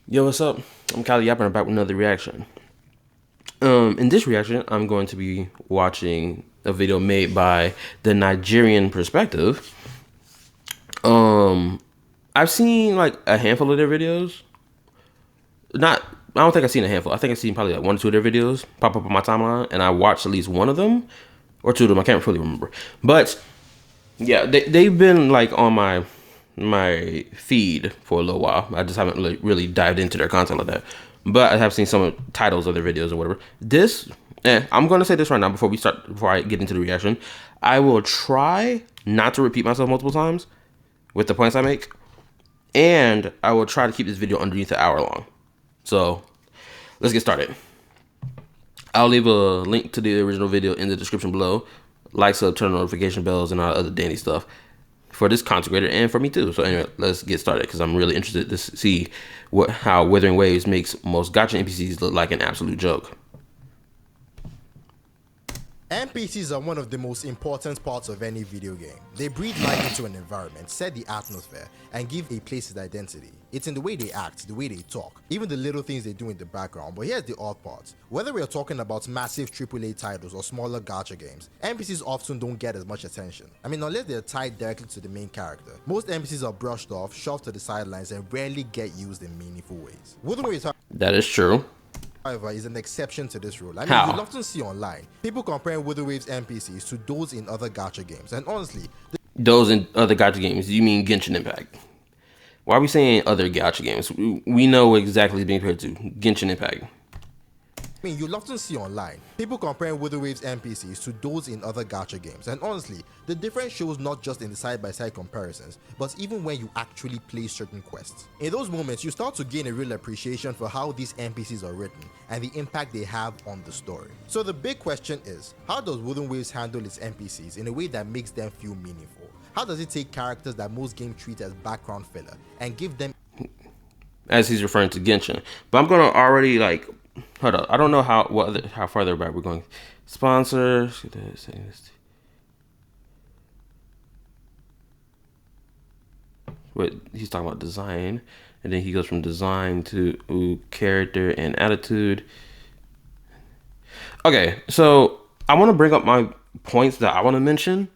Yo, what's up? I'm KallaTheYapper and I'm back with another reaction. In this reaction, I'm going to be watching a video made by the Nigerian perspective. I've seen like a handful of their videos. Not, I don't think I've seen a handful. I think I've seen probably like one or two of their videos pop up on my timeline, and I watched at least one of them or two of them. I can't really remember, but yeah, they've been like on my feed for a little while. I just haven't really dived into their content like that. But I have seen some of titles of their videos or whatever. I'm gonna say this right now before I get into the reaction. I will try not to repeat myself multiple times with the points I make, and I will try to keep this video underneath an hour long. So let's get started. I'll leave a link to the original video in the description below. Like, sub, turn on notification bells, and all other dandy stuff for this content creator and for me too. So anyway, let's get started because I'm really interested to see how Withering Waves makes most gacha NPCs look like an absolute joke. NPCs are one of the most important parts of any video game. They breathe life into an environment, set the atmosphere, and give a place its identity. It's in the way they act, the way they talk, even the little things they do in the background. But here's the odd part. Whether we are talking about massive AAA titles or smaller gacha games, NPCs often don't get as much attention. I mean, unless they're tied directly to the main character. Most NPCs are brushed off, shoved to the sidelines, and rarely get used in meaningful ways. That is true. However, is an exception to this rule. I mean, How? you'll often see online people comparing Wither Waves NPCs to those in other gacha games, and honestly, Those in other gacha games, you mean Genshin Impact? Why are we saying other gacha games? We know what exactly it's being compared to. Genshin Impact. you'll often see online people comparing Wither Waves NPCs to those in other gacha games, and honestly, the difference shows not just in the side-by-side comparisons, but even when you actually play certain quests. In those moments, you start to gain a real appreciation for how these NPCs are written and the impact they have on the story. So the big question is, how does Wither Waves handle its NPCs in a way that makes them feel meaningful? How does it take characters that most games treat as background filler and give them, As he's referring to Genshin. But I'm gonna already like hold up. I don't know how farther back we're going. Sponsor. What he's talking about design, and then he goes from design to character and attitude. Okay, so I want to bring up my points that I want to mention,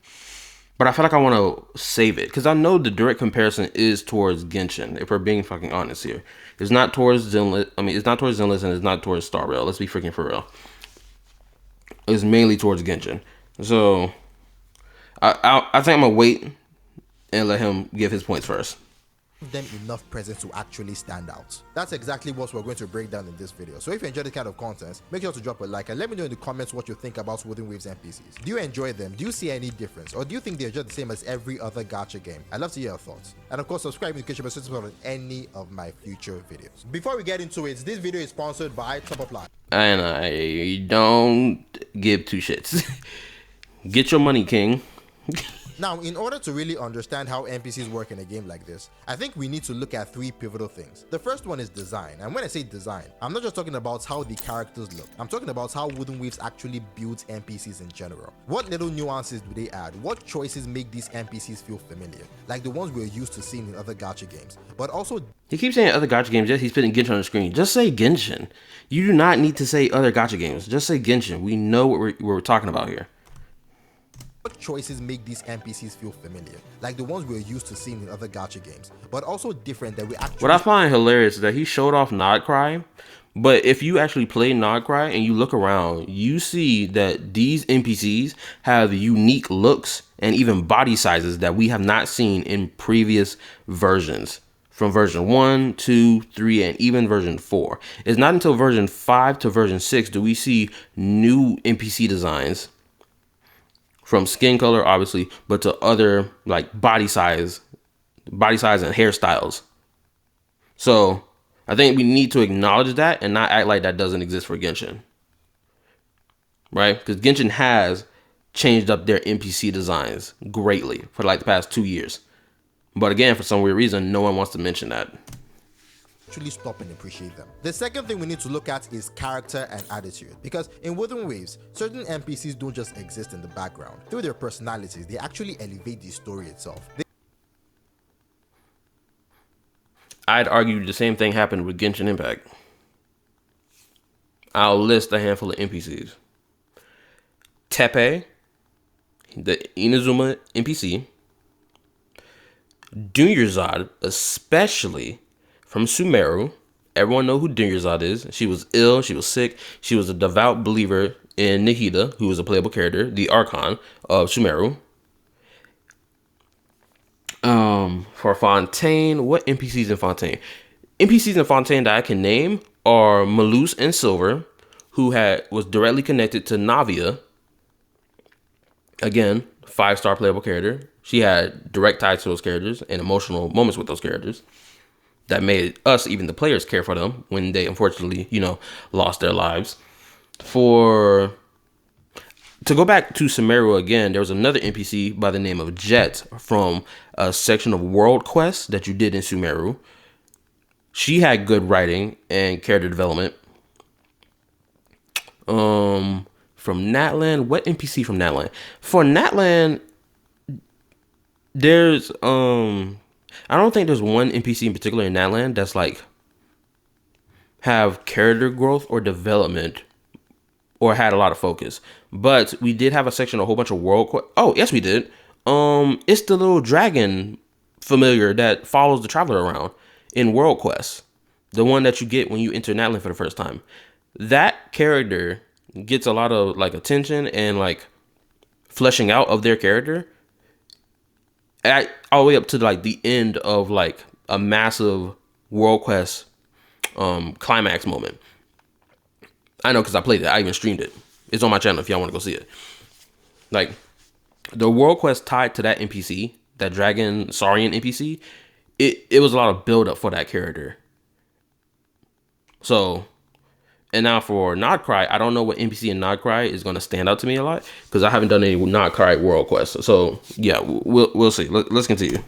but I feel like I want to save it because I know the direct comparison is towards Genshin. If we're being fucking honest here, it's not towards Zenless. I mean, it's not towards Zenless and it's not towards Star Rail. Let's be freaking for real. It's mainly towards Genshin. So I think I'm gonna wait and let him give his points first. them enough presence to actually stand out. That's exactly what we're going to break down in this video. So if you enjoy this kind of content, make sure to drop a like and let me know in the comments what you think about Wooden Waves NPCs. Do you enjoy them? Do you see any difference? Or do you think they're just the same as every other gacha game? I'd love to hear your thoughts. And of course, subscribe in case you're subscribed on any of my future videos. Before we get into it, this video is sponsored by Top Up Live. And I don't give two shits. Get your money, King. Now, in order to really understand how NPCs work in a game like this, I think we need to look at three pivotal things. The first one is design, and when I say design, I'm not just talking about how the characters look, I'm talking about how Wooden Waves actually builds NPCs in general. What little nuances do they add? What choices make these NPCs feel familiar, like the ones we're used to seeing in other gacha games, but also He keeps saying other gacha games, yet he's putting Genshin on the screen. Just say Genshin. You do not need to say other gacha games. Just say Genshin. We know what we're talking about here. what choices make these NPCs feel familiar, like the ones we're used to seeing in other gacha games, but also different that we actually. What I find hilarious is that he showed off Nodcry, but if you actually play Nodcry and you look around, you see that these NPCs have unique looks and even body sizes that we have not seen in previous versions. From version 1, 2, 3, and even version 4. It's not until version 5 to version 6 do we see new NPC designs. From skin color, obviously, but to other like body size and hairstyles. So I think we need to acknowledge that and not act like that doesn't exist for Genshin. Right? Because Genshin has changed up their NPC designs greatly for like the past 2 years. But again, for some weird reason, no one wants to mention that. Actually stop and appreciate them. The second thing we need to look at is character and attitude, because in Wooden Waves, certain NPCs don't just exist in the background. Through their personalities, they actually elevate the story itself. I'd argue the same thing happened with Genshin Impact. I'll list a handful of NPCs. Tepe, the Inazuma NPC. Dunyarzad, especially from Sumeru. Everyone know who Dunyarzad is. She was ill. She was sick. She was a devout believer in Nihida, who was a playable character, the Archon of Sumeru. For Fontaine, what NPCs in Fontaine? NPCs in Fontaine that I can name are Malus and Silver, who was directly connected to Navia. Again, 5-star playable character. She had direct ties to those characters and emotional moments with those characters that made us, even the players, care for them when they unfortunately, lost their lives. To go back to Sumeru again, there was another NPC by the name of Jet from a section of World Quest that you did in Sumeru. She had good writing and character development. From Natlan, what NPC from Natlan? For Natlan, there's I don't think there's one NPC in particular in Natlan that's like have character growth or development or had a lot of focus. But we did have a section, a whole bunch of world quest. Oh, yes, we did. It's the little dragon familiar that follows the traveler around in World Quest. The one that you get when you enter Natlan for the first time. That character gets a lot of like attention and like fleshing out of their character all the way up to like the end of like a massive World Quest climax moment. I know because I played it. I even streamed it. It's on my channel if y'all want to go see it. Like, the World Quest tied to that NPC, that Dragon Saurian NPC, it was a lot of build up for that character. So, and now for Nodcry, I don't know what NPC in Nodcry is going to stand out to me a lot because I haven't done any Nodcry World Quest. So, yeah, we'll see. Let's continue.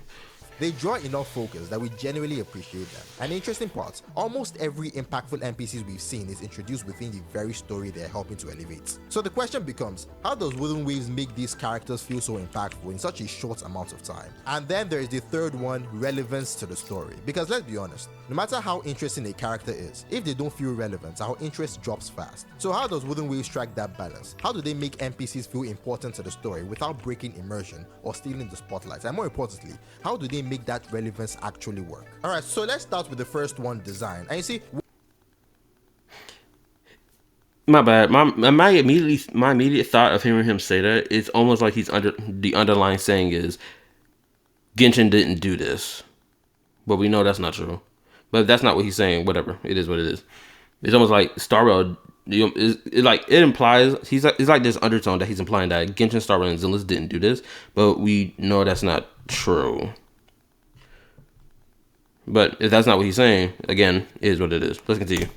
They draw enough focus that we genuinely appreciate them. And the interesting part, almost every impactful NPCs we've seen is introduced within the very story they're helping to elevate. So the question becomes, how does Wooden Waves make these characters feel so impactful in such a short amount of time? And then there is the third one, relevance to the story. Because let's be honest, no matter how interesting a character is, if they don't feel relevant, our interest drops fast. So how does Wooden Waves strike that balance? How do they make NPCs feel important to the story without breaking immersion or stealing the spotlight? And more importantly, how do they make that relevance actually work? Alright, so let's start with the first one, design. And you see, my bad. My immediate thought of hearing him say that, it's almost like the underlying saying is Genshin didn't do this. But we know that's not true. But if that's not what he's saying, whatever. It is what it is. It's almost like Star Rail, it implies it's like this undertone that he's implying that Genshin, Star Rail, and Zenless didn't do this, but we know that's not true. But if that's not what he's saying, again, it is what it is. Let's continue.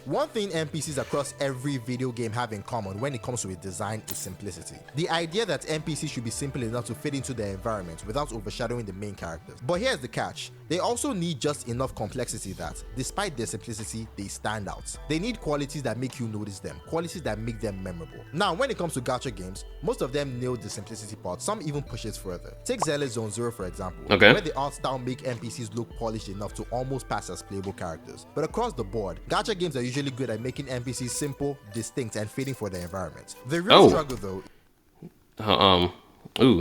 One thing NPCs across every video game have in common when it comes to its design is simplicity. The idea that NPCs should be simple enough to fit into their environment without overshadowing the main characters. But here's the catch. They also need just enough complexity that, despite their simplicity, they stand out. They need qualities that make you notice them, qualities that make them memorable. Now, when it comes to gacha games, most of them nail the simplicity part, some even push it further. Take Zealous Zone Zero for example, where the art style make NPCs look polished enough to almost pass as playable characters. But across the board, gacha games are usually good at making NPCs simple, distinct, and fitting for their environment. The real struggle though...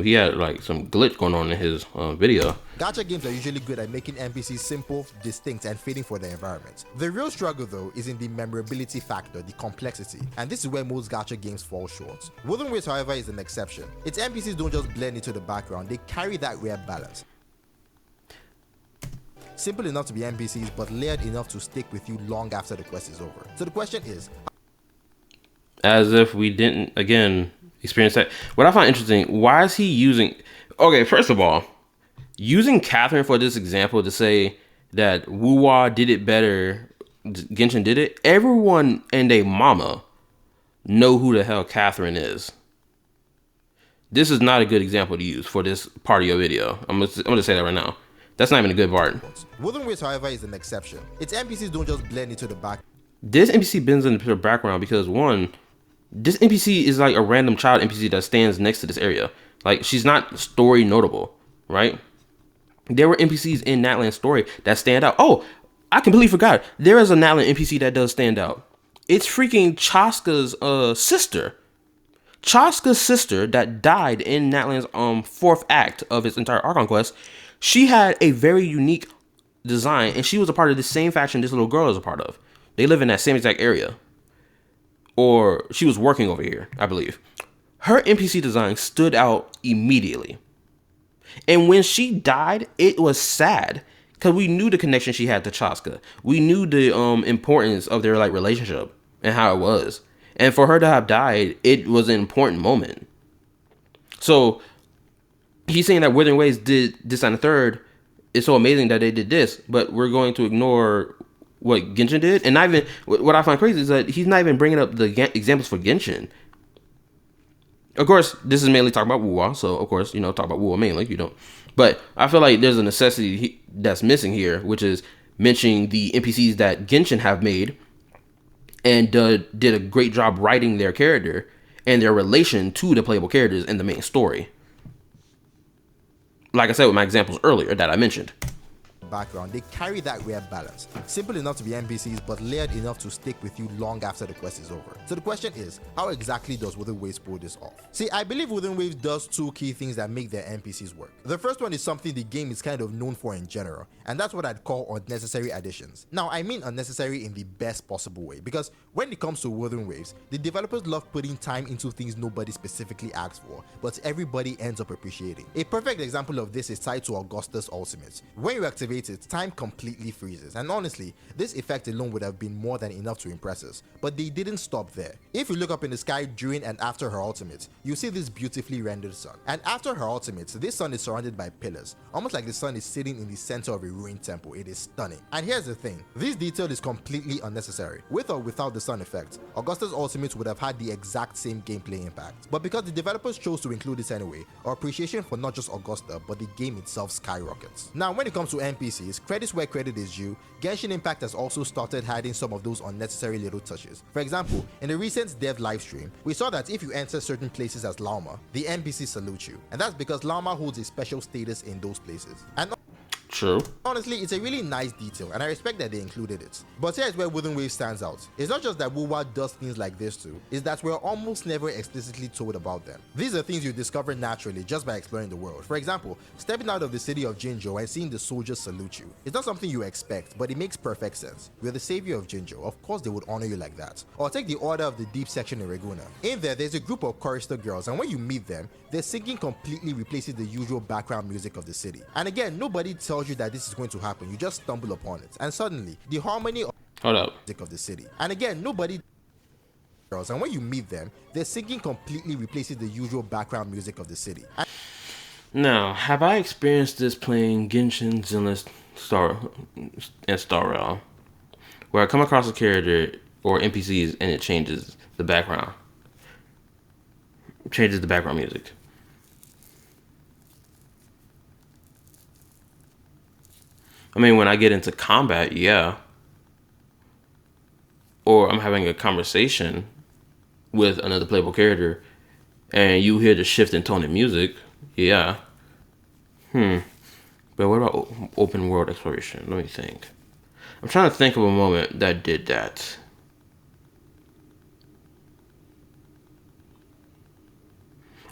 he had like some glitch going on in his video. Gacha games are usually good at making NPCs simple, distinct, and fitting for their environment. The real struggle though is in the memorability factor, the complexity, and this is where most gacha games fall short. Wooden Waves, however, is an exception. Its NPCs don't just blend into the background, they carry that rare balance. Simple enough to be NPCs, but layered enough to stick with you long after the quest is over. So the question is... As if we didn't, again, experience that. What I find interesting, why is he using... Okay, first of all, using Catherine for this example to say that Wuwa did it better, Genshin did it, everyone and their mama know who the hell Catherine is. This is not a good example to use for this part of your video. I'm gonna say that right now. That's not even a good part. Wooden Waves, however, is an exception. Its NPCs don't just blend into the back. This NPC blends into the background because, one, this NPC is like a random child NPC that stands next to this area. Like, she's not story notable, right? There were NPCs in Natlan's story that stand out. Oh, I completely forgot. There is a Natlan NPC that does stand out. It's freaking Chaska's sister. Chaska's sister that died in Natlan's fourth act of its entire Archon quest. She had a very unique design, and she was a part of the same faction this little girl is a part of. They live in that same exact area. Or she was working over here, I believe. Her NPC design stood out immediately. And when she died, it was sad because we knew the connection she had to Chaska. We knew the importance of their like relationship and how it was. And for her to have died, it was an important moment. So he's saying that Withering Waves did this and the third. It's so amazing that they did this, but we're going to ignore what Genshin did. And not even what I find crazy is that he's not even bringing up the examples for Genshin. Of course, this is mainly talking about Wuwa, so of course, talk about Wuwa mainly, But I feel like there's a necessity that's missing here, which is mentioning the NPCs that Genshin have made and did a great job writing their character and their relation to the playable characters in the main story. Like I said with my examples earlier that I mentioned. Background, they carry that rare balance. Simple enough to be NPCs, but layered enough to stick with you long after the quest is over. So the question is, how exactly does Withering Waves pull this off? See, I believe Withering Waves does two key things that make their NPCs work. The first one is something the game is kind of known for in general, and that's what I'd call unnecessary additions. Now, I mean unnecessary in the best possible way, because when it comes to Withering Waves, the developers love putting time into things nobody specifically asked for, but everybody ends up appreciating. A perfect example of this is tied to Augustus Ultimate. When you activate it, time completely freezes, and honestly, this effect alone would have been more than enough to impress us, but they didn't stop there. If you look up in the sky during and after her ultimate, you see this beautifully rendered sun, and after her ultimate, this sun is surrounded by pillars, almost like the sun is sitting in the center of a ruined temple. It is stunning. And here's the thing, this detail is completely unnecessary. With or without the sun effect, Augustus Ultimate would have had the exact same gameplay impact, but because the developers chose to include this anyway, our appreciation for not just Augusta, but the game itself skyrockets. Now, when it comes to NPCs, credits where credit is due, Genshin Impact has also started hiding some of those unnecessary little touches. For example, in the recent dev livestream, we saw that if you enter certain places as Lauma, the NPC salute you, and that's because Lauma holds a special status in those places. And True. honestly, it's a really nice detail, and I respect that they included it. But here's where Withering Waves stands out. It's not just that Wuwa does things like this too, it's that we're almost never explicitly told about them. These are things you discover naturally just by exploring the world. For example, stepping out of the city of Jinzhou and seeing the soldiers salute you. It's not something you expect, but it makes perfect sense. You're the savior of Jinzhou, of course they would honor you like that. Or take the Order of the Deep section in Reguna. In there's a group of chorister girls, and when you meet them, their singing completely replaces the usual background music of the city. And again, nobody tells you that this is going to happen, you just stumble upon it, and suddenly the harmony of music of the city. And again, nobody girls, and when you meet them, their singing completely replaces the usual background music of the city. Now, have I experienced this playing Genshin, Zenless, and Star Rail, where I come across a character or NPCs and it changes the background, music. I mean, when I get into combat, yeah. Or I'm having a conversation with another playable character and you hear the shift in tone in music, yeah. But what about open world exploration? Let me think. I'm trying to think of a moment that did that.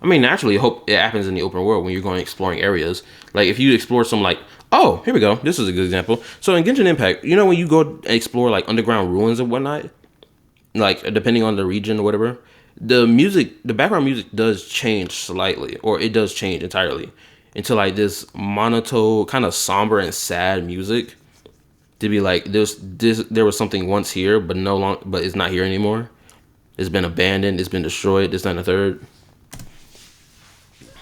I mean, naturally, I hope it happens in the open world when you're going exploring areas. Like, if you explore some, like, oh, here we go. This is a good example. So in Genshin Impact, when you go explore, like, underground ruins and whatnot, like, depending on the region or whatever, the background music does change slightly, or it does change entirely into, like, this monotone, kind of somber and sad music to be like, there was something once here, but but it's not here anymore. It's been abandoned. It's been destroyed. This, that, and the third.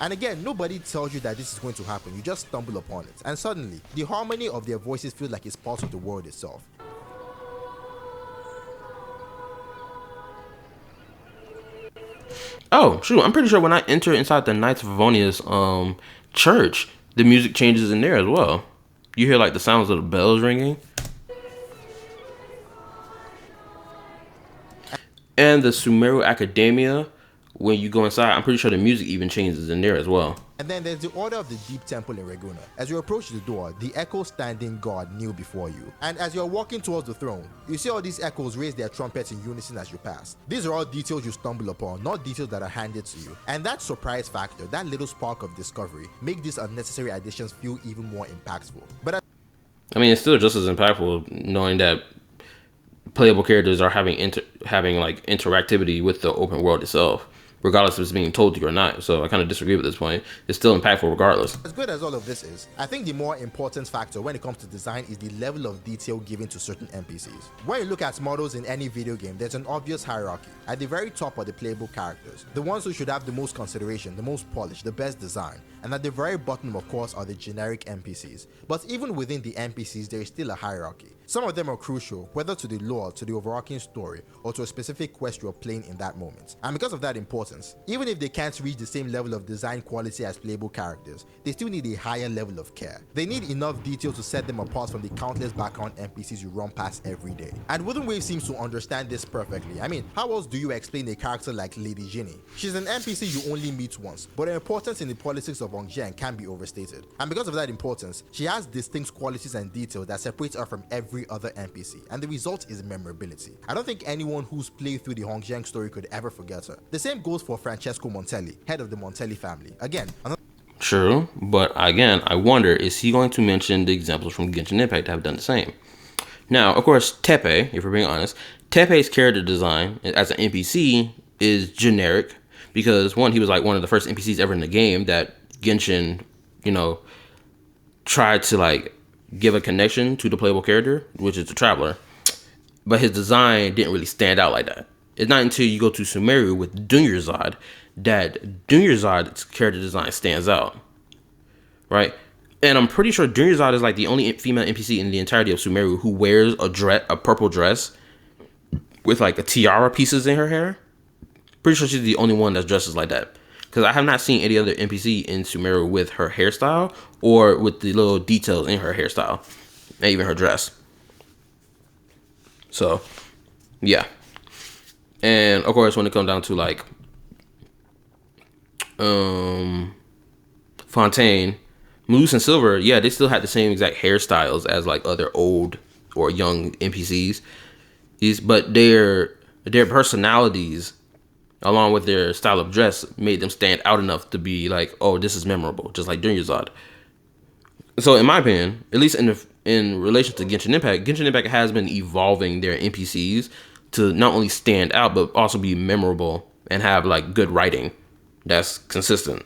And again, nobody tells you that this is going to happen, you just stumble upon it, and suddenly, the harmony of their voices feels like it's part of the world itself. Oh, shoot, I'm pretty sure when I enter inside the Knights of Favonius church, the music changes in there as well. You hear, like, the sounds of the bells ringing. And the Sumeru Academia, when you go inside, I'm pretty sure the music even changes in there as well. And then there's the Order of the Deep Temple in Reguna. As you approach the door, the Echo standing guard kneel before you. And as you're walking towards the throne, you see all these echoes raise their trumpets in unison as you pass. These are all details you stumble upon, not details that are handed to you. And that surprise factor, that little spark of discovery, make these unnecessary additions feel even more impactful. But I mean, it's still just as impactful knowing that playable characters are having like interactivity with the open world itself, regardless of it's being told to you or not. So I kind of disagree with this point. It's still impactful regardless. as good as all of this is, I think the more important factor when it comes to design is the level of detail given to certain NPCs. When you look at models in any video game, there's an obvious hierarchy. At the very top are the playable characters, the ones who should have the most consideration, the most polish, the best design. And at the very bottom, of course, are the generic NPCs. But even within the NPCs, there is still a hierarchy. Some of them are crucial, whether to the lore, to the overarching story, or to a specific quest you're playing in that moment. And because of that importance, even if they can't reach the same level of design quality as playable characters, they still need a higher level of care. They need enough detail to set them apart from the countless background NPCs you run past every day. And Wooden Wave seems to understand this perfectly. I mean, how else do you explain a character like Lady Ginny? She's an NPC you only meet once, but her importance in the politics of Hongjiang can be overstated. And because of that importance, she has distinct qualities and detail that separates her from every other NPC, and the result is memorability. I don't think anyone who's played through the Hongjiang story could ever forget her. The same goes for Francesco Montelli, head of the Montelli family. Again, True, but again, I wonder, is he going to mention the examples from Genshin Impact that have done the same? Now, of course, Tepe, if we're being honest, Tepe's character design as an NPC is generic because, one, he was like one of the first NPCs ever in the game that Genshin, tried to like give a connection to the playable character, which is the Traveler. But his design didn't really stand out like that. It's not until you go to Sumeru with Dunyarzad that Dunyarzad's character design stands out, right? And I'm pretty sure Dunyarzad is like the only female NPC in the entirety of Sumeru who wears a purple dress with like a tiara pieces in her hair. Pretty sure she's the only one that dresses like that. Because I have not seen any other NPC in Sumeru with her hairstyle or with the little details in her hairstyle and even her dress. So, yeah. And of course, when it comes down to like Fontaine, Moose and Silver, yeah, they still had the same exact hairstyles as like other old or young NPCs. But their personalities, along with their style of dress, made them stand out enough to be like, oh, this is memorable, just like Dunyarzad. So in my opinion, at least in relation to Genshin Impact has been evolving their NPCs to not only stand out, but also be memorable and have like good writing that's consistent.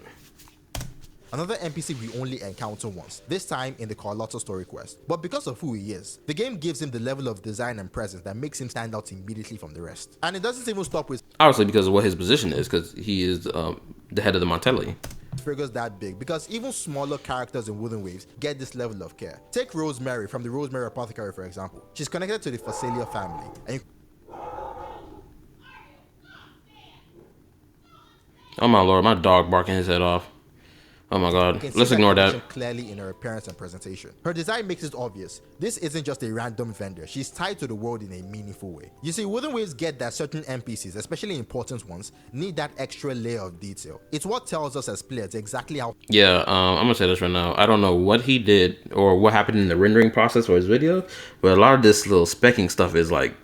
Another NPC we only encounter once, this time in the Carlotta story quest. But because of who he is, the game gives him the level of design and presence that makes him stand out immediately from the rest. And it doesn't even stop with Obviously because of what his position is, because he is the head of the Montelli. figures that big, because even smaller characters in Wooden Waves get this level of care. Take Rosemary from the Rosemary Apothecary, for example. She's connected to the Phacelia family, and Oh my lord, my dog barking his head off. Oh my god, let's ignore that. Clearly in her appearance and presentation. Her design makes it obvious. This isn't just a random vendor. She's tied to the world in a meaningful way. You see, Wooden Waves get that certain NPCs, especially important ones, need that extra layer of detail. It's what tells us as players exactly how... Yeah, I'm gonna say this right now. I don't know what he did or what happened in the rendering process for his video, but a lot of this little specking stuff is like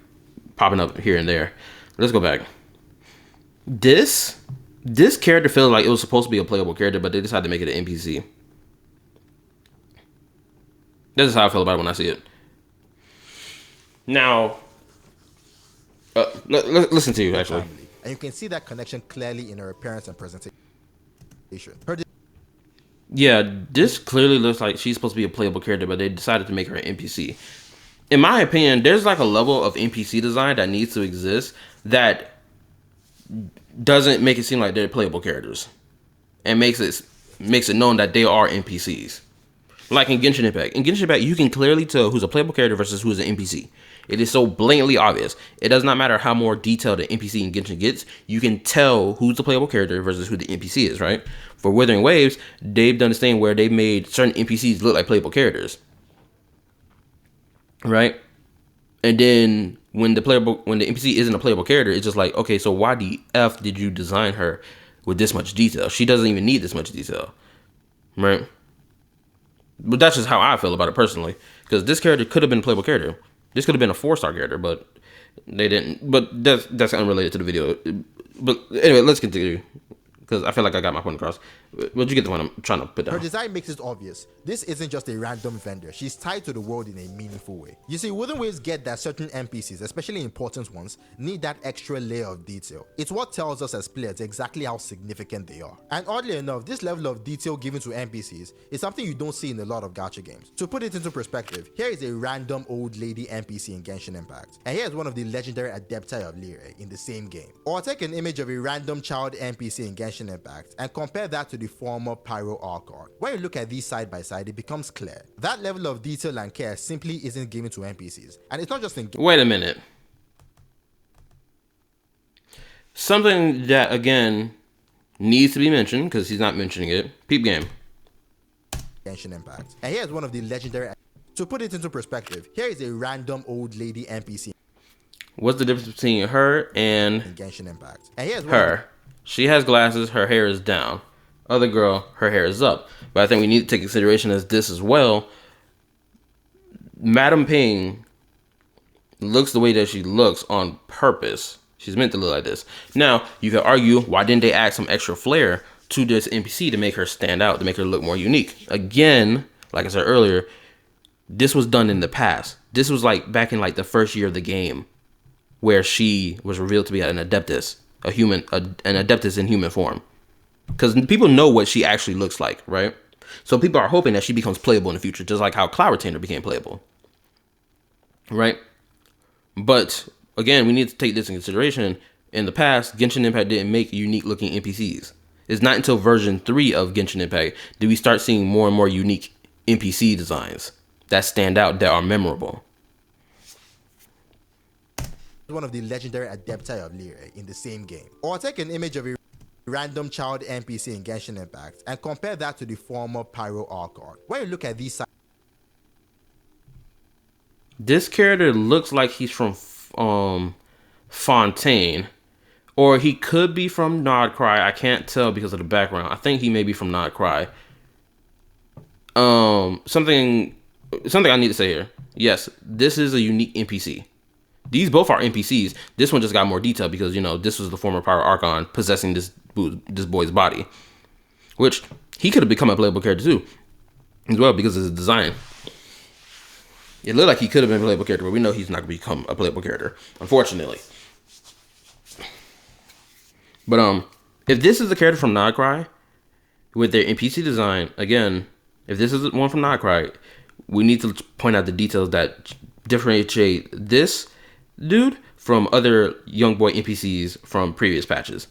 popping up here and there. Let's go back. This character feels like it was supposed to be a playable character, but they decided to make it an NPC. This is how I feel about it when I see it. Now, listen to you, actually. And you can see that connection clearly in her appearance and presentation. Yeah, this clearly looks like she's supposed to be a playable character, but they decided to make her an NPC. In my opinion, there's like a level of NPC design that needs to exist that doesn't make it seem like they're playable characters, and makes it known that they are NPCs. Like in Genshin Impact. In Genshin Impact, you can clearly tell who's a playable character versus who's an NPC. It is so blatantly obvious. It does not matter how more detailed the NPC in Genshin gets. You can tell who's the playable character versus who the NPC is, right? For Withering Waves, they've done this thing where they've made certain NPCs look like playable characters, right? And then when the NPC isn't a playable character, it's just like, okay, so why the F did you design her with this much detail? She doesn't even need this much detail, right? But that's just how I feel about it personally, because this character could have been a playable character. This could have been a 4-star character, but they didn't. But that's unrelated to the video. But anyway, let's continue, because I feel like I got my point across. But you get the one I'm trying to put down. Her design makes it obvious. This isn't just a random vendor. She's tied to the world in a meaningful way. You see, Wooden Waves get that certain NPCs, especially important ones, need that extra layer of detail. It's what tells us as players exactly how significant they are. And oddly enough, this level of detail given to NPCs is something you don't see in a lot of gacha games. To put it into perspective, here is a random old lady NPC in Genshin Impact, and here's one of the legendary Adepti of Lyre in the same game. Or take an image of a random child NPC in Genshin Impact and compare that to the former Pyro Archon. When you look at these side by side, it becomes clear. That level of detail and care simply isn't given to NPCs. And it's not just in... Wait a minute. Something that, again, needs to be mentioned, because he's not mentioning it. Peep game. Genshin Impact. And here's one of the legendary... To put it into perspective, here is a random old lady NPC. What's the difference between her and in Genshin Impact? And here's her. She has glasses, her hair is down. Other girl, her hair is up. But I think we need to take consideration as this as well. Madam Ping looks the way that she looks on purpose. She's meant to look like this. Now, you can argue, why didn't they add some extra flair to this NPC to make her stand out, to make her look more unique? Again, like I said earlier, this was done in the past. This was like back in like the first year of the game, where she was revealed to be an Adeptus, an Adeptus in human form. Because people know what she actually looks like, right? So people are hoping that she becomes playable in the future, just like how Cloud Retainer became playable, right? But again, we need to take this in consideration. In the past, Genshin Impact didn't make unique looking NPCs. It's not until version 3 of Genshin Impact did we start seeing more and more unique NPC designs that stand out, that are memorable. One of the legendary Adepti of Lyre in the same game. Or take an image of a random child NPC in Genshin Impact and compare that to the former Pyro Archon. When you look at these... This character looks like he's from Fontaine, or he could be from Nodcry. I can't tell because of the background. I think he may be from Nodcry. Something I need to say here. Yes, this is a unique NPC. These both are NPCs. This one just got more detail because, you know, this was the former Pyro Archon possessing this boy's body, which he could have become a playable character too, as well, because of his design. It looked like he could have been a playable character, but we know he's not going to become a playable character, unfortunately. But if this is a character from Nodcry with their NPC design, again, if this is one from Nodcry, we need to point out the details that differentiate this dude from other young boy NPCs from previous patches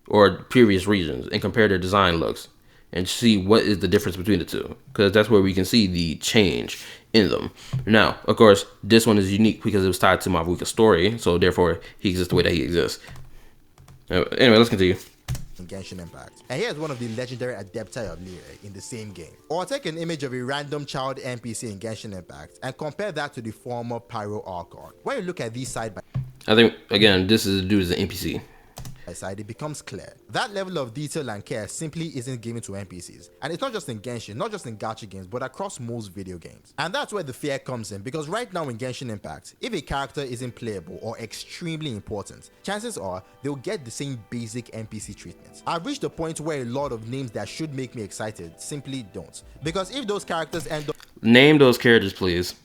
or previous regions, and compare their design looks and see what is the difference between the two, because that's where we can see the change in them. Now, of course, this one is unique because it was tied to Mavuka's story, so therefore he exists the way that he exists. Anyway, let's continue. In Genshin Impact. And here's one of the legendary Adepti of Lyre in the same game. Or take an image of a random child NPC in Genshin Impact and compare that to the former Pyro Archon. When you look at these side by... I think, again, this is a dude as an NPC. Side, it becomes clear. That level of detail and care simply isn't given to NPCs. And it's not just in Genshin, not just in gacha games, but across most video games. And that's where the fear comes in, because right now in Genshin Impact, if a character isn't playable or extremely important, chances are they'll get the same basic NPC treatment. I've reached a point where a lot of names that should make me excited simply don't. Because if those characters end up... Name those characters, please.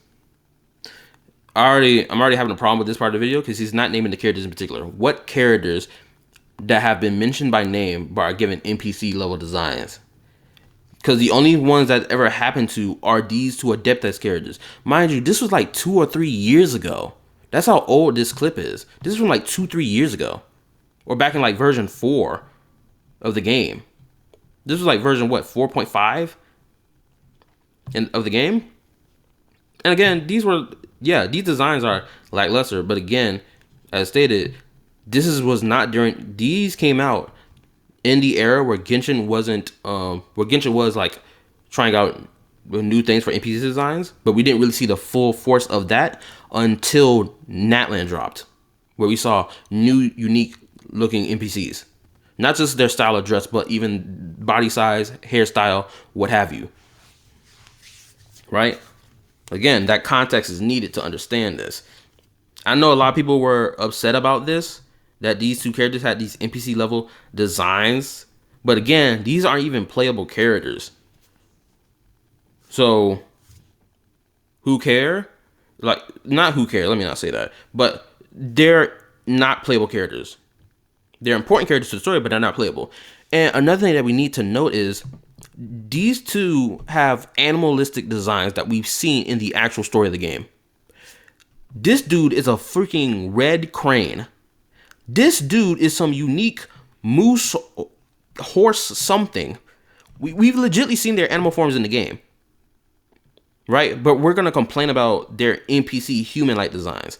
I'm already having a problem with this part of the video because he's not naming the characters in particular. What characters that have been mentioned by name but are given NPC level designs? Because the only ones that ever happened to are these two Adeptus characters. Mind you, this was like 2 or 3 years ago. That's how old this clip is. This is from like 2-3 years ago. Or back in like version 4 of the game. This was like version what, 4.5 of the game? And again, these designs are lackluster, but again, as stated, was not during, these came out in the era where Genshin wasn't, where Genshin was like trying out new things for NPC designs, but we didn't really see the full force of that until Natlan dropped, where we saw new, unique looking NPCs. Not just their style of dress, but even body size, hairstyle, what have you. Right? Again, that context is needed to understand this. I know a lot of people were upset about this, that these two characters had these NPC level designs. But again, these aren't even playable characters. So, who care? Like, not who care, let me not say that. But they're not playable characters. They're important characters to the story, but they're not playable. And another thing that we need to note is these two have animalistic designs that we've seen in the actual story of the game. This dude is a freaking red crane. This dude is some unique moose, horse, something. We've legitimately seen their animal forms in the game. Right? But we're going to complain about their NPC human-like designs.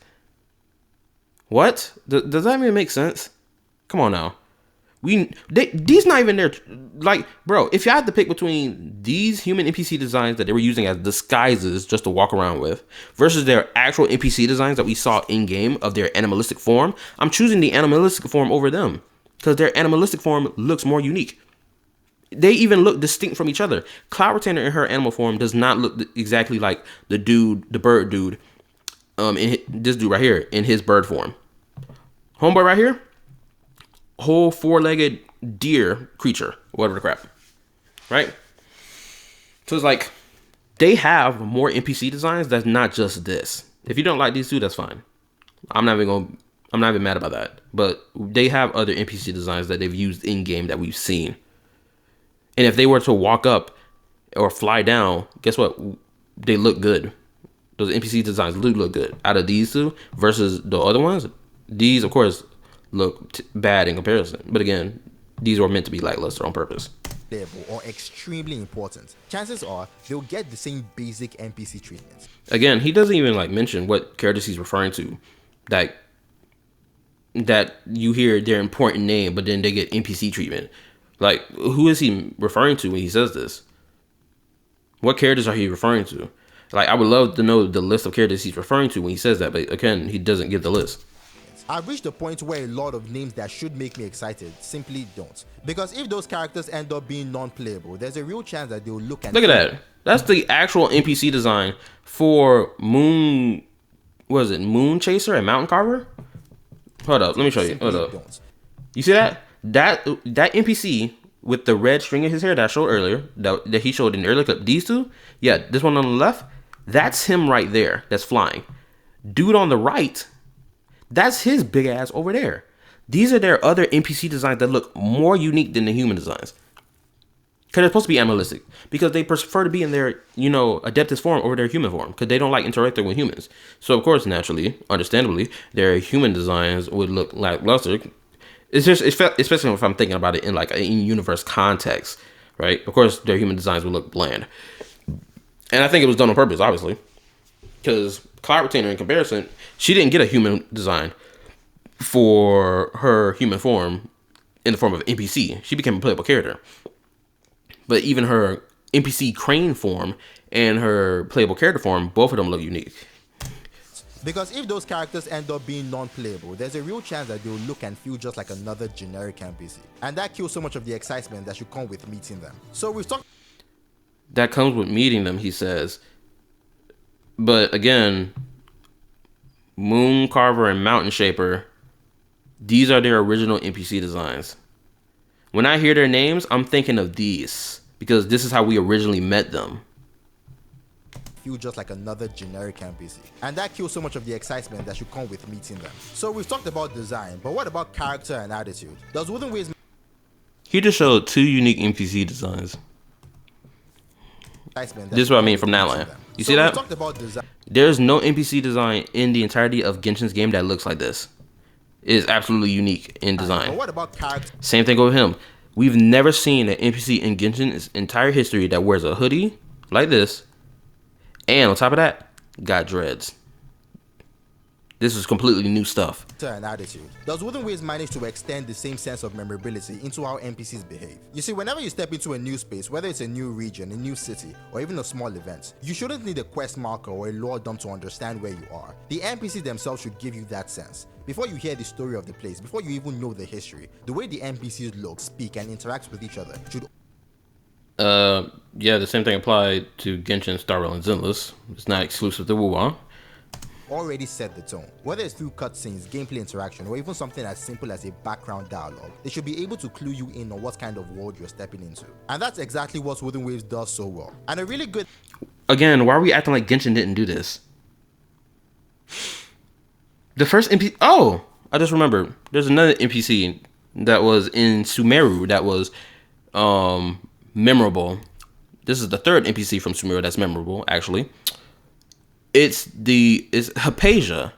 What? Does that even make sense? Come on now. These not even their, like, bro, if you had to pick between these human NPC designs that they were using as disguises just to walk around with versus their actual NPC designs that we saw in game of their animalistic form, I'm choosing the animalistic form over them because their animalistic form looks more unique. They even look distinct from each other. Cloud Retainer in her animal form does not look exactly like the bird dude, this dude right here in his bird form. Homeboy right here, whole four-legged deer creature, whatever the crap, right? So it's like they have more NPC designs that's not just this. If you don't like these two, that's fine. I'm not even mad about that. But they have other NPC designs that they've used in game that we've seen. And if they were to walk up or fly down, guess what? They look good. Those NPC designs look good. Out of these two versus the other ones, these, of course, look bad in comparison. But again, these were meant to be lackluster on purpose. Or extremely important, chances are they'll get the same basic NPC treatment. Again, he doesn't even like mention what characters he's referring to. That you hear their important name, but then they get NPC treatment. Like, who is he referring to when he says this? What characters are he referring to? Like, I would love to know the list of characters he's referring to when he says that, but again, he doesn't give the list. I've reached a point where a lot of names that should make me excited simply don't. Because if those characters end up being non-playable, there's a real chance that they'll look at... Look at that. That's the actual NPC design for Moon... What is it? Moon Chaser and Mountain Carver? Hold up. Let me show you. Hold up. You see that? That NPC with the red string in his hair that I showed earlier, that he showed in the earlier clip, these two, yeah, this one on the left, that's him right there that's flying. Dude on the right, that's his big ass over there. These are their other NPC designs that look more unique than the human designs. Because they're supposed to be animalistic. Because they prefer to be in their, Adeptus form over their human form. Because they don't like interacting with humans. So, of course, naturally, understandably, their human designs would look lackluster. It's just, especially if I'm thinking about it in like an in-universe context, right? Of course, their human designs would look bland. And I think it was done on purpose, obviously. Because Cloud Retainer, in comparison, she didn't get a human design for her human form in the form of NPC. She became a playable character. But even her NPC crane form and her playable character form, both of them look unique. Because if those characters end up being non-playable, there's a real chance that they'll look and feel just like another generic NPC. And that kills so much of the excitement that should come with meeting them. So we've talked... That comes with meeting them, he says. But again, Moon Carver and Mountain Shaper, these are their original NPC designs. When I hear their names, I'm thinking of these. Because this is how we originally met them. Feel just like another generic NPC. And that kills so much of the excitement that should come with meeting them. So we've talked about design, but what about character and attitude? Does Wooden Waves... He just showed two unique NPC designs. This is what I mean from Natlan. You see that? There's no NPC design in the entirety of Genshin's game that looks like this. It is absolutely unique in design. But what about character? Same thing with him. We've never seen an NPC in Genshin's entire history that wears a hoodie like this, and on top of that, got dreads. This is completely new stuff. And attitude. Does Wooden Waves manage to extend the same sense of memorability into how NPCs behave? You see, whenever you step into a new space, whether it's a new region, a new city, or even a small event, you shouldn't need a quest marker or a lore dump to understand where you are. The NPCs themselves should give you that sense. Before you hear the story of the place, before you even know the history, the way the NPCs look, speak, and interact with each other should yeah, the same thing applied to Genshin, Star Rail, and Zenless. It's not exclusive to WoW. already set the tone. Whether it's through cutscenes, gameplay interaction, or even something as simple as a background dialogue, they should be able to clue you in on what kind of world you're stepping into. And that's exactly what Wooden Waves does so well. And a really good... Again, why are we acting like Genshin didn't do this? The first NPC... Oh! I just remembered. There's another NPC that was in Sumeru that was memorable. This is the third NPC from Sumeru that's memorable, actually. It's Hypatia,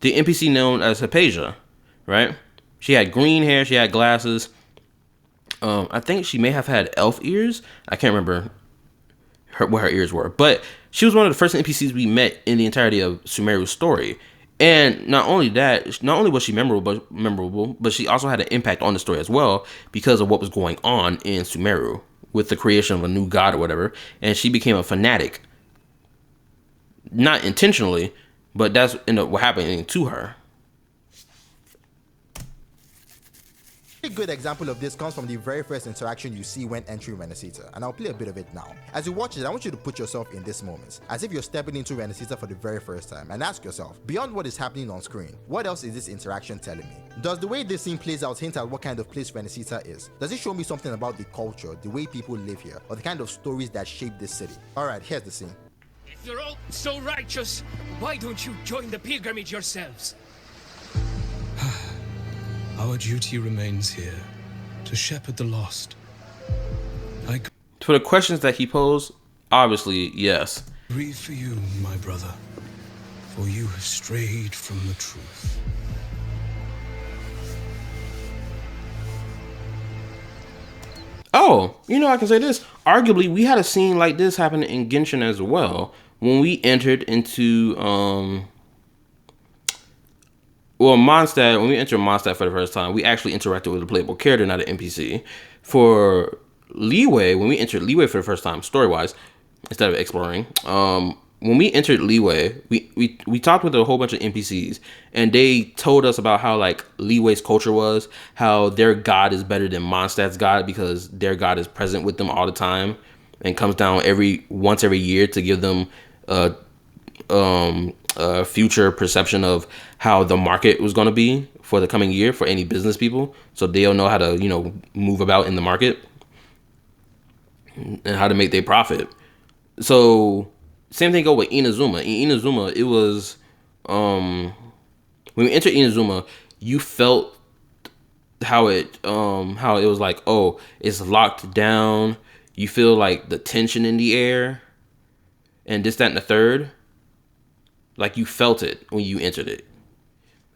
the NPC known as Hypatia, right? She had green hair, she had glasses. I think she may have had elf ears. I can't remember what her ears were, but she was one of the first NPCs we met in the entirety of Sumeru's story. And not only was she memorable, but she also had an impact on the story as well because of what was going on in Sumeru with the creation of a new god or whatever. And she became a fanatic. Not intentionally, but that's what happened to her. A good example of this comes from the very first interaction you see when entering Renacita, and I'll play a bit of it now. As you watch it, I want you to put yourself in this moment, as if you're stepping into Renacita for the very first time, and ask yourself, beyond what is happening on screen, what else is this interaction telling me? Does the way this scene plays out hint at what kind of place Renacita is? Does it show me something about the culture, the way people live here, or the kind of stories that shape this city? Alright, here's the scene. If you're all so righteous, why don't you join the pilgrimage yourselves? Our duty remains here, to shepherd the lost. For the questions that he posed, obviously, yes. Grieve for you, my brother, for you have strayed from the truth. Oh, I can say this. Arguably, we had a scene like this happen in Genshin as well. When we entered into, Mondstadt, when we entered Mondstadt for the first time, we actually interacted with a playable character, not an NPC. For Leeway, when we entered Leeway for the first time, story-wise, instead of exploring, when we entered Leeway, we talked with a whole bunch of NPCs, and they told us about how, like, Leeway's culture was, how their god is better than Mondstadt's god because their god is present with them all the time and comes down once every year to give them a future perception of how the market was going to be for the coming year for any business people, so they'll know how to move about in the market and how to make their profit. So same thing go with Inazuma. In Inazuma, it was when we entered Inazuma, you felt how it was like, oh, it's locked down. You feel like the tension in the air and this, that, and the third. Like, you felt it when you entered it.